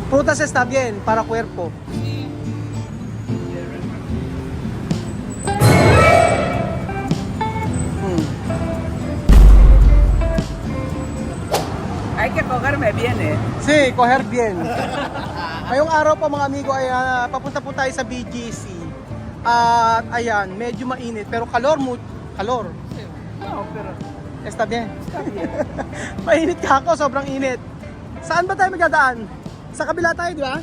Frutas está bien para cuerpo. Hay que cogerme bien, eh. Sí, coger bien. Ngayong araw po mga amigo ay papunta po tayo sa BGC. At ayan, medyo mainit pero calor. No, pero Está bien. está bien. Mainit ka ako, sobrang init. Saan ba tayo magdadaan? Sa kabila tayo, di ba?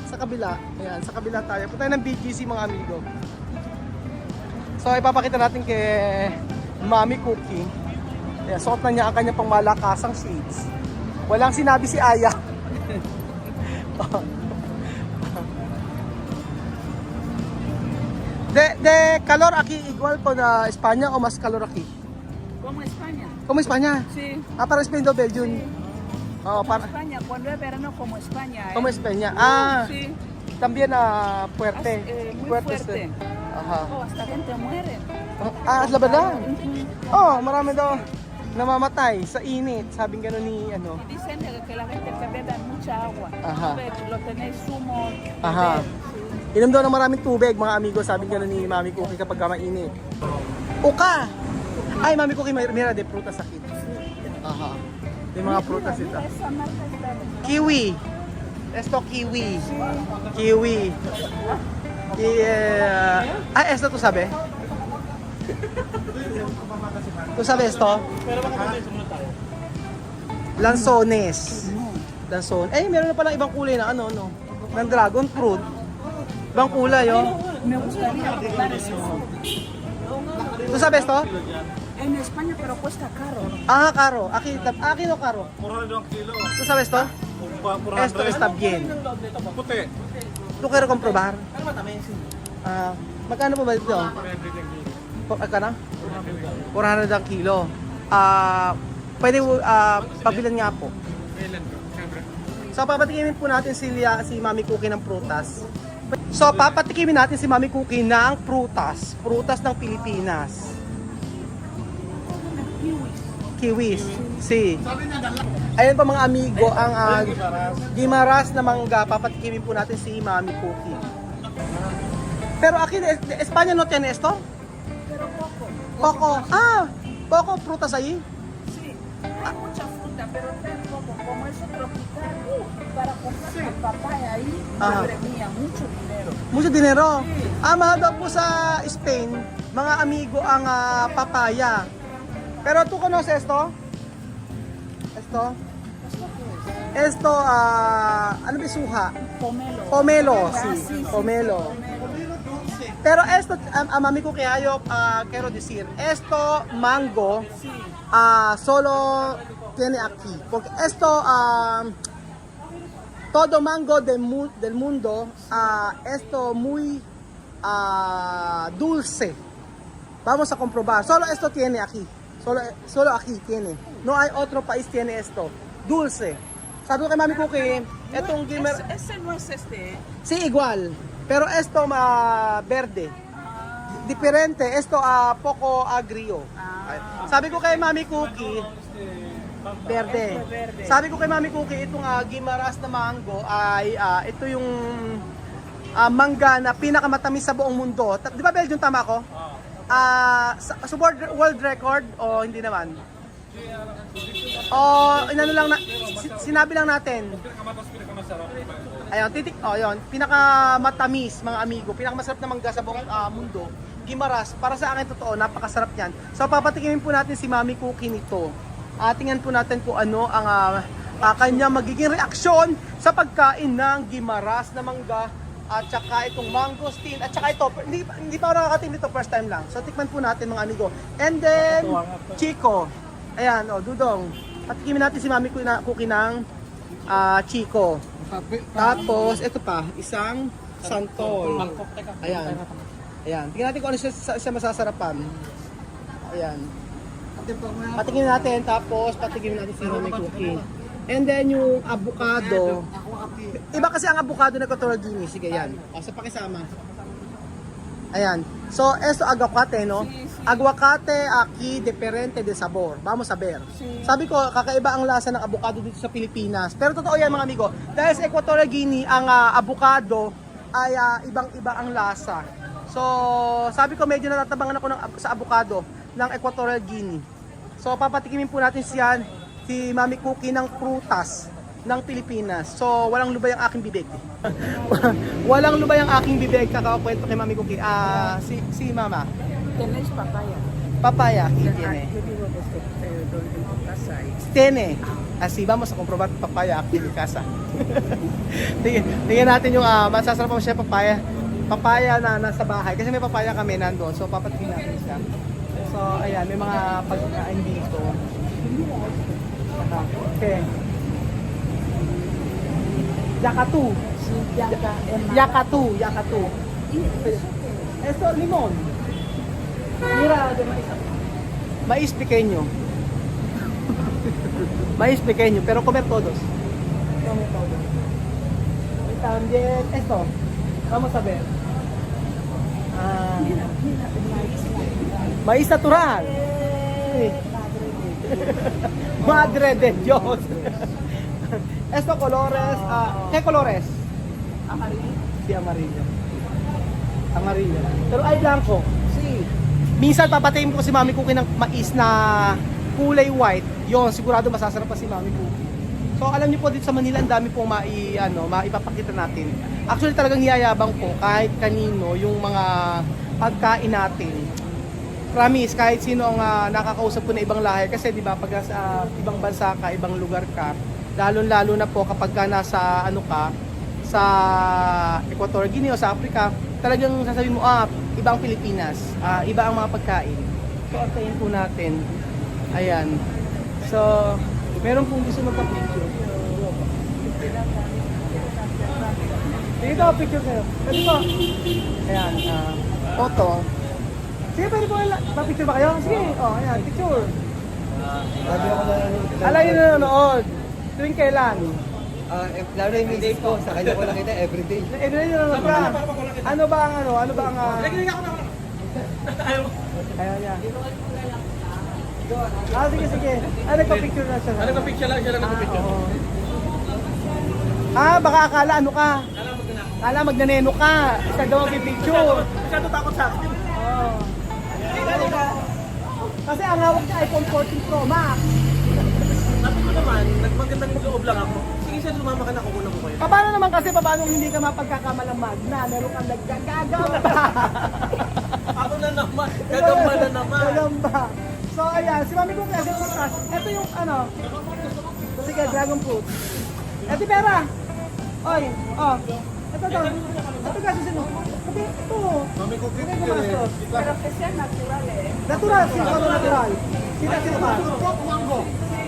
Sa kabila. Ayan, sa kabila tayo. Punta tayo ng BGC mga amigo. So ipapakita natin kay Mami Cookie. Ayan, suot na niya ang kanyang pangmalakasang shades. Walang sinabi si Aya. De calor aquí igual con España o más calor aquí? Como España. Como España? Sí. Para Spain o Belgium? Oh, Como para España, cuando es verano como España. ¿Eh? como España. Sí. También fuerte. Muy Fuerte. fuerte. Ajá. Oh, hasta gente muere. Es la verdad. Ujú. Oh, marami daw namamatay sa init. Sabing gano'n ni ano. Y dicen que la gente que beba mucha agua. Ajá. Lo tenéis zumo. Ajá. beber, sí. Inom daw ng maraming tubig mga amigo, sabi gano'n ni Mami Cookie kapag mainit. Uka! Ay, Mami Cookie, mira de prutas aquí. Aha. May mga prutas ito. Mira, esa marca está bien. Kiwi. Esto kiwi. Kiwi. Esto tú sabes. ¿Tú sabes esto? Lanzones. Lanzon. Meron na palang ibang kulay na ano. Ng dragon fruit. Ibang kulay, oh. Me gustaría probar eso. ¿Tú sabes esto? En España, pero cuesta caro. Caro. Aquí no caro. 400 ang kilo. ¿Tú sabes esto? 400. Esto está bien. Puti. ¿Tú quiero comprobar? Magkano po ba ito? Magkano? 400 ang kilo. Pwede pabilan nga po. So papatikimin po natin si Mami Cookie ng prutas. So papatikimin natin si Mami Cookie ng prutas. Prutas ng Pilipinas. Kiwis. Si. Ayun pa mga amigo, ang gimaras na mangga. Papatikimin po natin si Mami Cookie. Pero aquí de España no tiene esto? Pero poco. Poco. Poco frutas ahí. Sí, hay mucha fruta, pero tan poco. Como eso tropical, para comprar la papaya ahí, Ajá. madre mía, mucho dinero. Mucho dinero. Mahal daw po sa Spain, mga amigo, ang papaya. Pero tú conoces esto? Esto? Esto, ano ba suha? Pomelo. Pomelo, Ah, sí. sí, Pomelo. Pero esto, Mami Cookie, quiero decir, esto mango, Sí. solo tiene aquí. Porque esto, todo mango del mundo, esto muy dulce. Vamos a comprobar. Solo esto tiene aquí. Solo aquí tiene. No hay otro país tiene esto. Dulce. Sabi ko kay Mami Cookie, etong gamer, Ese no es este, ¿eh? sí, igual. Pero esto verde. Diferente. Esto poco agrio. Sabi ko kay Mami Cookie, verde. Verde. Sabi ko kay Mami Cookie, itong gimaras na mango ay ito yung mangga na pinakamatamis sa buong mundo. Di ba Belgium, tama ko? Sa world record o hindi naman? O inano lang sinabi lang natin. Ayun, yun, pinakamatamis mga amigo, pinakamasarap na mangga sa buong mundo. Gimaras, para sa akin totoo, napakasarap niyan. So papatikimin po natin si Mami Cookie nito. Tingnan po natin kung ano ang kanya magiging reaksyon sa pagkain ng gimaras na mangga at saka itong mangosteen at saka ito, hindi pa ako nakakating dito, first time lang. So tikman po natin mga amigo. And then Chico. Ayan, Dudong. Patikimin natin si Mami Cookie ng Chico. Tapos ito pa, isang santol. Ayan. Ayan. Tingnan natin kung ano siya masasarapan. Ayan. Patikimin natin, tapos patikimin natin si Mami Cookie. And then yung avocado. Iba kasi ang avocado na Cotoraldini. Sige, yan. Sa pakisama. Ayan. So, esto aguacate, no? Sí, sí. Aguacate aquí diferente de sabor. Vamos a ver. Sabi ko, kakaiba ang lasa ng avocado dito sa Pilipinas. Pero totoo yan mga amigo. Dahil sa Equatorial Guinea, ang avocado ay ibang-iba ang lasa. So, sabi ko medyo natatabangan ako sa avocado ng Equatorial Guinea. So, papatikimin po natin si Mami Cookie ng prutas ng Pilipinas. So, walang lubay ang aking bibig. Walang lubay ang aking bibig. Kakakwento kay Mami Cookie. Si Mama. Tenés papaya. Papaya. Aquí tiene. Yo digo desde donde en tu casa hay. Tiene. Así, vamos a comprobar papaya aquí en mi casa. Tingnan natin yung masasarap pa siya papaya. Papaya na nasa bahay. Kasi may papaya kami nandoon. So, papatikin natin siya. So, ayan. May mga pagkain dito. Okay. Yakatu. Sí, yaca, Yakatu. Yakatu. Esto, limon. Mira, de mais. Mais pequeño. Mais pequeño, pero comer todos. Comer todos. Y también esto. Vamos a ver. Mira, el maíz. Maíz natural. Sí. Madre de Dios. Esto colores, ¿qué colores? Amarillo. Sí, amarillo. Amarillo. Pero ay blanco. Sí. Minsan papatayin ko si Mami Cookie ng mais na kulay white. Yon, sigurado masasarap pa si Mami Cookie. So alam niyo po dito sa Manila ang dami pong maipapakita natin. Actually talagang niyayabang po kahit kanino yung mga pagkain natin. Promise, kahit sino ang nakakausap ko na ibang lahi kasi 'di ba pag nasa ibang bansa ka, ibang lugar ka, lalo na po kapag ka nasa sa Equatorial Guinea o sa Africa, talagang sasabihin mo, iba ang Pilipinas, iba ang mga pagkain. So, antayin po natin. Ayan. So, meron pong gusto magpa-picture. Sige daw, picture kayo. Pwede po. Ayan, photo. Sige, pwede po. Pa-picture ba kayo? Sige, ayan, picture. Alay na nanonood. Tuwing kailan? Lalo yung music ko, sa kanya ko nakita everyday. Everyday na nanonood ka. Ano ba ang Ayaw niya. Sige. Nagpa-picture na siya. Nagpa-picture lang siya, nagpa-picture. Baka akala ka. Akala magnaneno ka. Isa daw mag-picture. Masyado takot sa akin. Oo. Kasi ang hawak niya iPhone 14 Pro Max. Sabi ko naman, nagmagandang loob lang ako. Sige siya, sumama ka na, kukunan ko kayo. Paano naman kasi, paano hindi ka mapagkakamalamag na meron kang naggagagamba? Ako na naman, gagamba na naman. Gagamba. So ayan, si Mami Cookie kasi putas. Ito yung sige, dragon fruit. Ito pera. Oy, ito daw. Ito kasi sino? Sabi, ito. Mami Cookie, Hindi gumastos. Pero que sea natural, eh. Natural, natural. Sila pa. Mango.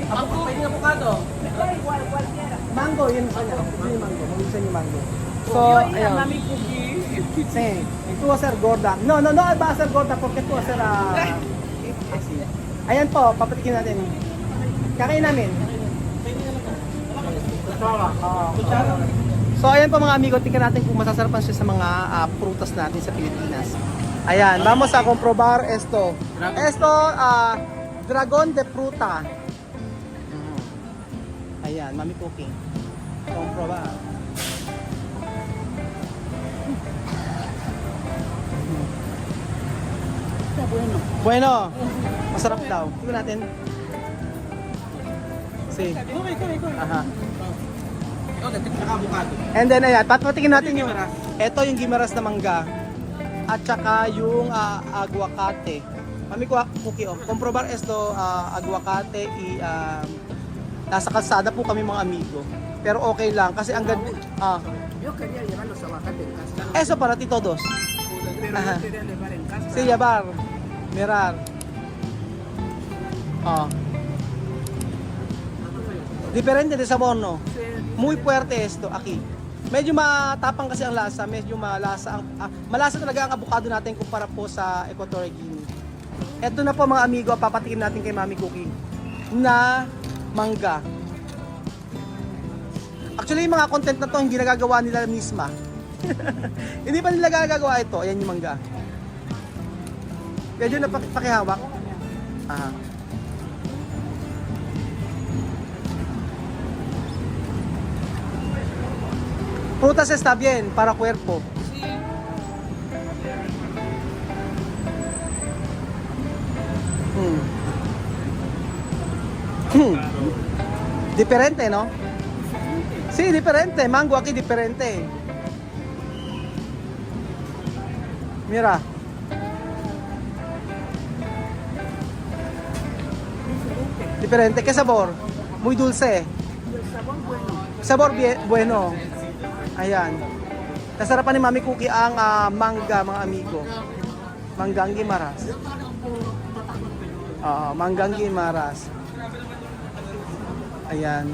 Ako, pwede ng avocado. Da igual, cualquiera. Mango, yun sa kanya. Yung mango. Magugustuhan yung mango. So, Yo y la ayun. mami cookie. Sí, tú vas a ser gorda. No va a ser gorda porque tú vas a ser así. Ayan po, papatikin natin. Kakain namin. So ayan po mga amigo, tingnan natin kung masasarapan siya sa mga prutas natin sa Pilipinas. Ayan, vamos a comprobar esto. Esto, dragon de fruta. Ayan, Mami Cookie. Comprobar. Está bueno. Bueno, masarap daw. Tingnan natin. See. Aha. Ikaw, nagkaka-avocado. And then ayan, patikin natin yung ito yung gimaras na mangga at saka yung aguacate. Mami Cookie, comprobar esto aguacate nasa kalsada po kami mga amigo. Pero okay lang kasi ang ganda. Yo quería llevar los aguacates en casa. Eso para ti todos. Pero Ajá. yo quería llevar en casa. Sí, llevar. Mirar. Diferente de sabor, no? Muy fuerte esto aquí. Medyo matapang kasi ang lasa, medyo malasa malasa talaga ang avocado natin kumpara po sa Equatorial Guinea. Ito na po mga amigo, papatikin natin kay Mami Cookie na mangga. Actually, yung mga content na to hindi nagagawa nila misma. Hindi pa nila gagawa ito. Ayan yung mangga. Pwede na pakihawak. Aha. Frutas está bien para cuerpo. Hmm. Hmm. Diferente, ¿no? Sí, diferente. Mango aquí diferente. Mira. Diferente. ¿Qué sabor? Muy dulce. El sabor bueno. Sabor bueno. Ayan. Nasarapan ni Mami Cookie ang mangga, mga amigo. Manggang Gimaras. Manggang Gimaras. Ayan.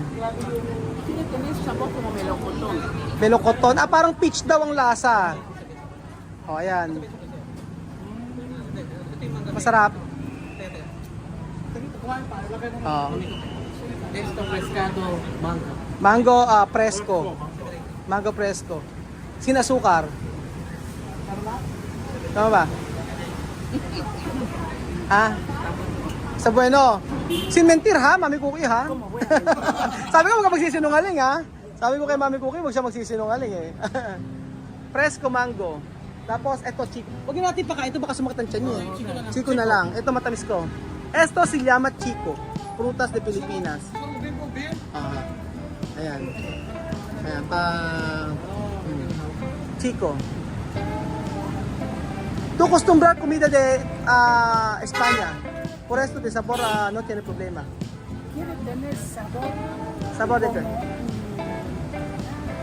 Tiene sabor como melocotón. Melocotón. Parang peach daw ang lasa. Ayan. Masarap. Esto pescado mango. Mango fresco. Mango fresco. Sinasukar. Tama ba? Sa bueno. Sin mentir ha, Mami Cookie ha? Sabi ko huwag ka magsisinungaling ha? Sabi ko kay Mami Cookie huwag siya magsisinungaling eh. Fresco mango. Tapos eto chico. Huwag yun natin pakain. Ito baka sumakit ang tiyan niyo. Chico na lang. Ito matamis ko. Esto se llama chico. Frutas de Pilipinas. Ayan. Ayan. Chico. Tu acostumbrar comida de España. Por esto de sabor no tiene problema. Quiere tener sabor Sabor de qué?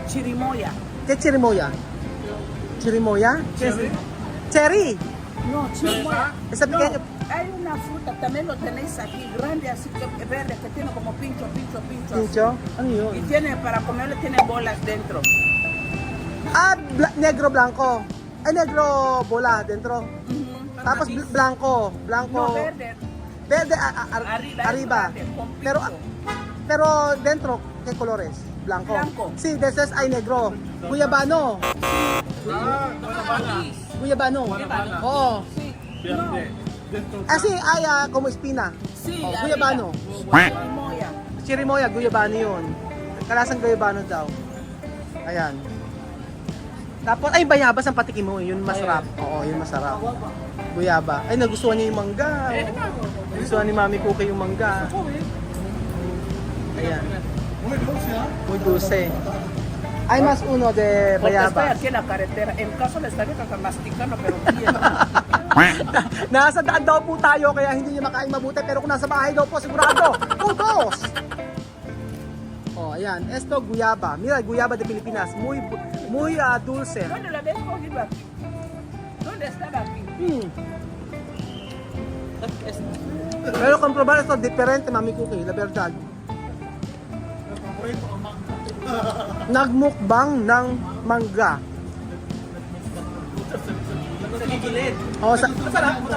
chirimoya. ¿Qué chirimoya? ¿Chirimoya? ¿Qué es? Cherry. No, chirimoya. Esa No, pequeña. hay una fruta, también lo tenéis aquí, grande, así que verde, que tiene como pincho. Pincho. Ano yun? Y tiene, para comerlo, tiene bolas dentro. Negro blanco. Ay, negro bola dentro. Ujú. Tapos blanco. No, verde. Verde Arriba. arriba. Verde, con Pero pincho. pero dentro, ¿qué colores? Blanco. Blanco. Sí, después hay negro. Guyabano. Guyabano. Oo. Sí. No, Así hay como espina. sí, Oh, arriba. guyabano. Chirimoya. Chirimoya, guyabano yun. Kalasang guyabano daw. Ayan. Tapos, ay, bayabas ang patikim mo. Yun masarap. Oo, yun masarap. Guyaba. Ay, nagustuhan niya yung mangga. Nagustuhan ni Mami Cookie yung mangga. Ayan. Muy dulce. Hay más uno de Porque estoy bayabas. aquí en la carretera. En caso le estaría masticando, pero bien. Nasa daan daw po tayo kaya hindi niya makain mabuti pero kung nasa bahay daw po sigurado. Udos! Oh, ayan. Esto guyaba. Mira, guyaba de Pilipinas. Muy dulce. ¿Dónde la habías cogido aquí? ¿Dónde estaba aquí? Pero comprobar esto diferente, Mami Cookie, la verdad. Nagmukbang ng mangga. Sa gigilid. Oh,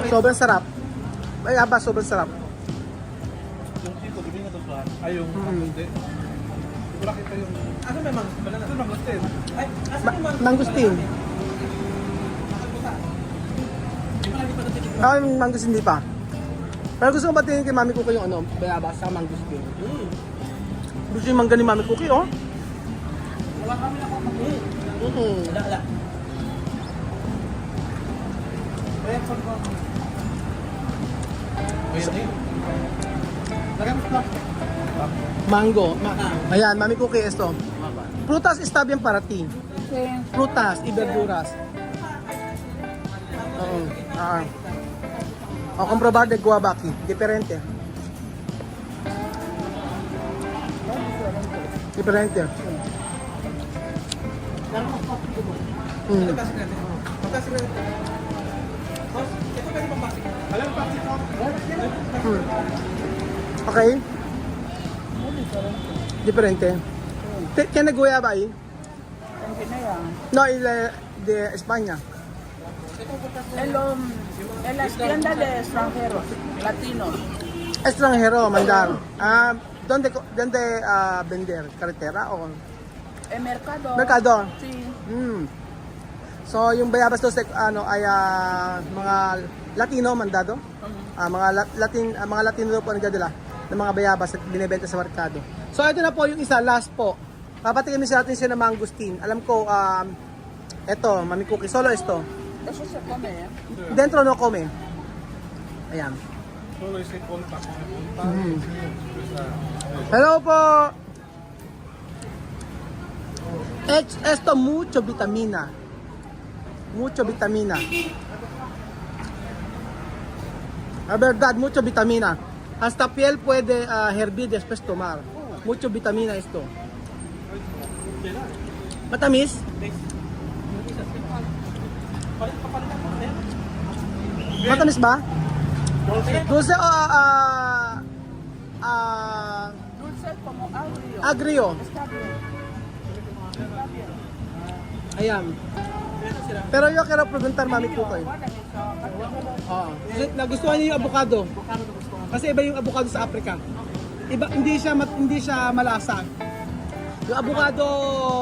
sobrang sarap. Ay, sobrang sarap. Yung tipo, di ba yung natutuhan? Ay, yung mangustin. Wala kita yung... Ano may mango? Banana. Ito mangustin. Ay, asan yung mango? Mangustin. Yung mangustin hindi pa. Pero gusto ko batiin kay Mami Cookie yung bayabas sa mangustin. Gusto yung mangga ni Mami Cookie, oh. Wala. Mango. Ayan, Mami Cookie, esto. Frutas está bien para ti. Sí. Frutas y verduras. Oo. O comprobar de guava aquí. Diferente. Diferente. Okay. Diferente. ¿Tiene guayaba ahí? En Guinea. No, de España. En las tiendas de extranjeros, latinos. Extranjero, mandar. ¿Dónde vender? ¿Carretera o En mercado. mercado? Sí. So, yung bayabas doon ay mga Latino, mandado. Mga Latino daw po nagdadala ng mga bayabas at binebenta sa merkado. So ito na po yung isa, last po. Papatikin natin siya ng mangustin. Alam ko, eto, Mami Cookie, solo esto. Eso se come, ¿eh? Dentro no come. Ayan. Solo ese conta. Hello po! Esto mucho vitamina. Mucho vitamina. La verdad, mucho vitamina. Hasta piel puede hervir después tomar. Mucho vitamina esto. Matamis? Matamis ba? Dulce o Dulce como agrio. agrio? Está bien. Está bien. Ayan. Pero yo quiero preguntar, Mami Cookie. Guarda eso. Oo. Kasi nagustuhan niyo yung avocado. Kasi iba yung avocado sa Africa. Iba, hindi siya malasa. Yung avocado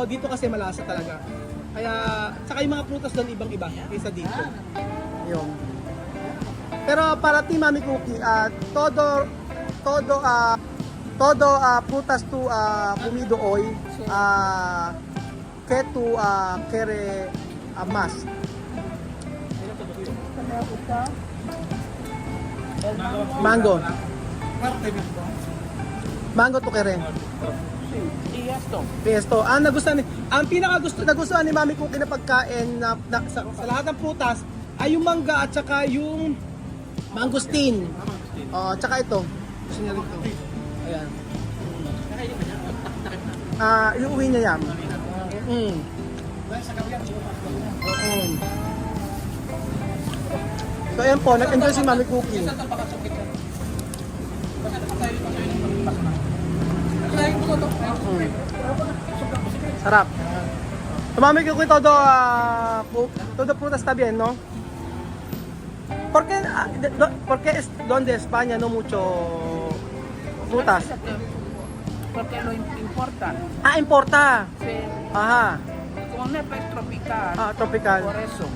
dito kasi malasa talaga. Kaya, tsaka yung mga prutas doon ibang-iba kaysa dito. Yun. Pero para ti Mami Cookie, todo prutas tu comido hoy, que tu quiere más. ¿Qué me gusta? El Mango. mango. Mango tu quiere. Sí. Y esto. Pesto. Ang nagustuhan ni Mami Cookie na pagkain sa lahat ng prutas ay yung mangga at saka yung mangustin. Tsaka ito. Gusto niya rin ito. Ayan. Iuwi niya yan. So ayan po, nag-enjoy si Mami Cookie. Sarap. So Mami Cookie, todo frutas está bien, ¿no? Porque es donde España no mucho frutas. Porque lo importa. Importa. Sí. Ajá. Como un país tropical. Tropical. Por eso.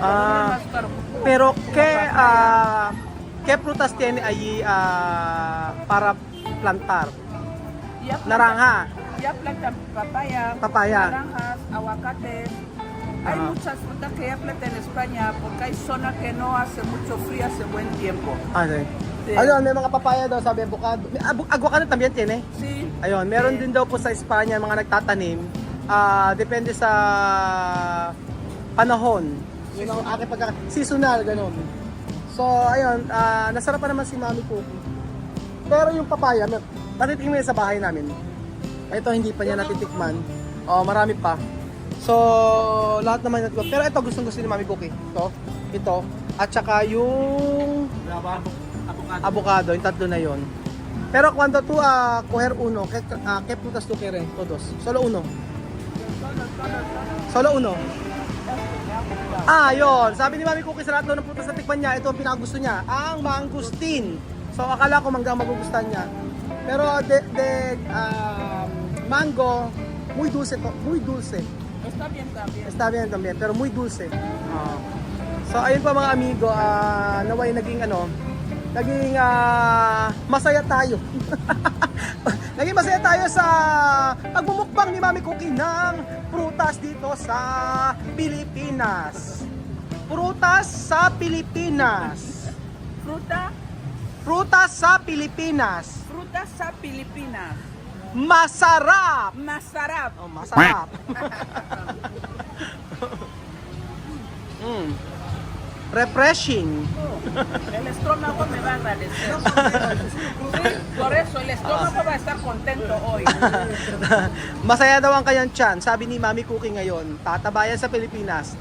Ah, Es más caro. Pero ¿qué frutas tiene allí para plantar? Ya plantan- Naranja. Ya plantan Papaya. naranjas, aguacates. Hay Ajá. muchas frutas que ya plantan en España porque hay zonas que no hace mucho frío hace buen tiempo. Okay. Sí. Ayun, may mga papaya daw, sabi avocado. May avocado también tiene. Sí. Ayun, meron Sí. din daw po sa Espanya mga nagtatanim. Depende sa panahon. You know, seasonal, ganun. So, ayun, nasarapan naman si Mami Cookie. Pero yung papaya, natitikman sa bahay namin. Ito, hindi pa niya natitikman. Marami pa. So, lahat naman natin. Pero ito, gustong-gusto ni Mami Cookie. Ito, at saka yung avocado, yung tatlo na yon. Pero cuando tú coger uno, ¿qué frutas tú quieres? Todos. Solo uno. Solo uno. Yun. Sabi ni Mami Cookie sa lahat daw ng prutas na tikman niya, ito ang pinakagusto niya, ang mangustin. So akala ko mangga ang magugustuhan niya. Pero mango, muy dulce to, muy dulce. Está bien también. Está bien también, pero muy dulce. So ayun pa mga amigo, naway naging masaya tayo. Naging masaya tayo sa pagmumukbang ni Mami Cookie ng prutas dito sa Pilipinas. Prutas sa Pilipinas. Fruta, Prutas sa Pilipinas. frutas sa Pilipinas. Masarap! Masarap. Masarap. Refreshing. El estómago me va a agradecer. Sí, por eso el estómago va a estar contento hoy. Masaya daw ang kanyang tiyan. Sabi ni Mami Cookie ngayon, tatabayan sa Pilipinas.